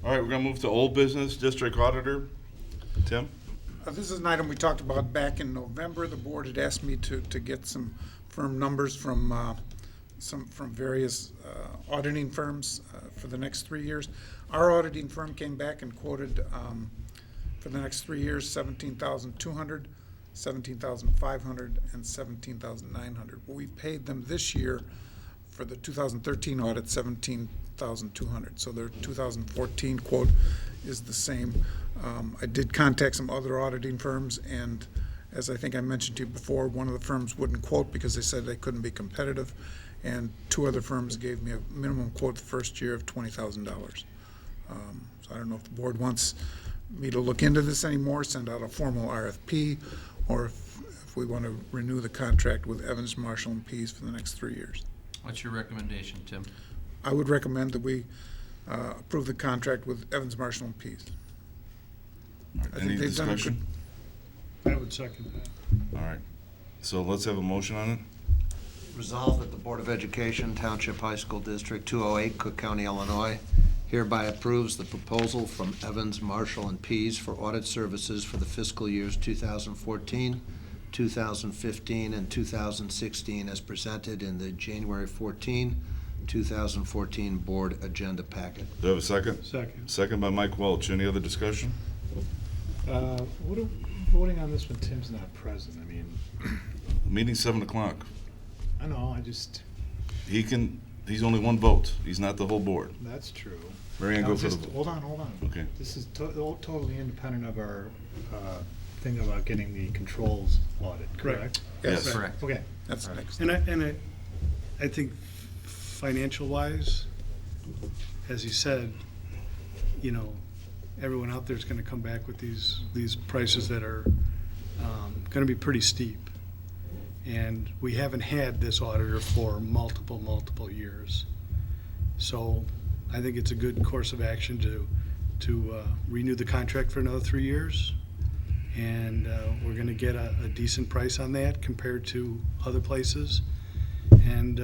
All right, we're gonna move to old business, District Auditor. Tim? This is an item we talked about back in November. The board had asked me to get some firm numbers from various auditing firms for the next 3 years. Our auditing firm came back and quoted for the next 3 years, $17,200, $17,500, and $17,900. Well, we paid them this year for the 2013 audit, $17,200. So their 2014 quote is the same. I did contact some other auditing firms, and as I think I mentioned to you before, one of the firms wouldn't quote because they said they couldn't be competitive, and 2 other firms gave me a minimum quote the first year of $20,000. So I don't know if the board wants me to look into this anymore, send out a formal RFP, or if we want to renew the contract with Evans, Marshall, and Pease for the next 3 years. What's your recommendation, Tim? I would recommend that we approve the contract with Evans, Marshall, and Pease. All right, I think any they've done a discussion? I would second that. All right, so let's have a motion on it. Resolved that the Board of Education, Township High School District 208, Cook County, Illinois, hereby approves the proposal from Evans, Marshall, and Pease for audit services for the fiscal years 2014, 2015, and 2016 as presented in the January 14, 2014 Board Agenda Packet. Do I have a second? Second. Second by Mike Welch. Any other discussion? What are voting on this when Tim's not present? I mean, Meeting's 7 o'clock. I know, He's only one vote. He's not the whole board. that's true. Mary Ann, Now, go for the just vote. Hold on. Okay. This is totally independent of our thing about getting the controls audit, correct? Yes. Correct. Okay. That's next. And I think financial wise, as you said, you know, everyone out there is gonna come back with these prices that are gonna be pretty steep. And we haven't had this auditor for multiple years. So I think it's a good course of action to renew the contract for another 3 years. And we're gonna get a decent price on that compared to other places. And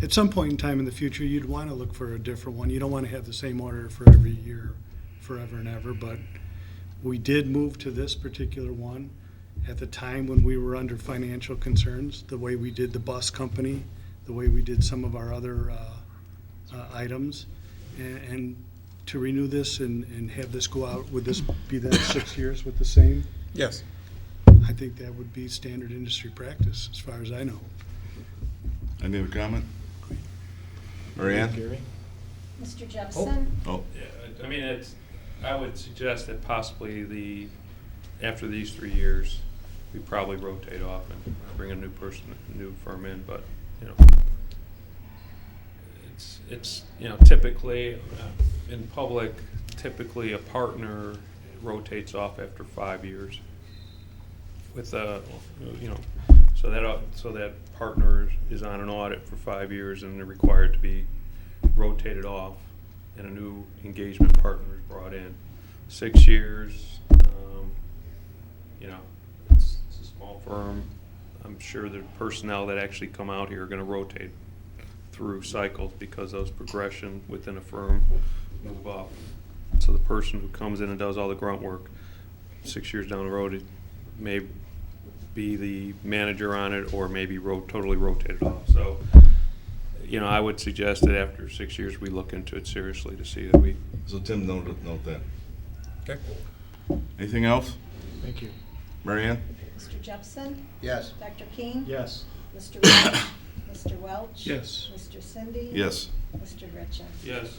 at some point in time in the future, you'd wanna look for a different one. You don't wanna have the same auditor for every year, forever and ever, but we did move to this particular one at the time when we were under financial concerns, the way we did the bus company, the way we did some of our other items. And to renew this and have this go out, would this be that 6 years with the same? Yes. I think that would be standard industry practice, as far as I know. Any other comment? Mary Ann? Mr. Jepson? Oh, Yeah, I mean, I would suggest that possibly after these 3 years, we probably rotate off and bring a new firm in, but, you know, it's, you know, typically, in public, typically a partner rotates off after 5 years with you know, so that partner is on an audit for 5 years and they're required to be rotated off and a new engagement partner is brought in. 6 years, you know, it's a small firm. I'm sure the personnel that actually come out here are gonna rotate through cycles because those progression within a firm move up. So the person who comes in and does all the grunt work, 6 years down the road, it may be the manager on it or maybe totally rotated off. So, you know, I would suggest that after 6 years, we look into it seriously to see that we. so Tim, note that. Okay. Anything else? Thank you. Mary Ann? Mr. Jepson? Yes. Dr. King? Yes. Mr. Welch? Mr. Welch? Yes. Mr. Cindy? Yes. Mr. Gretchen? Yes.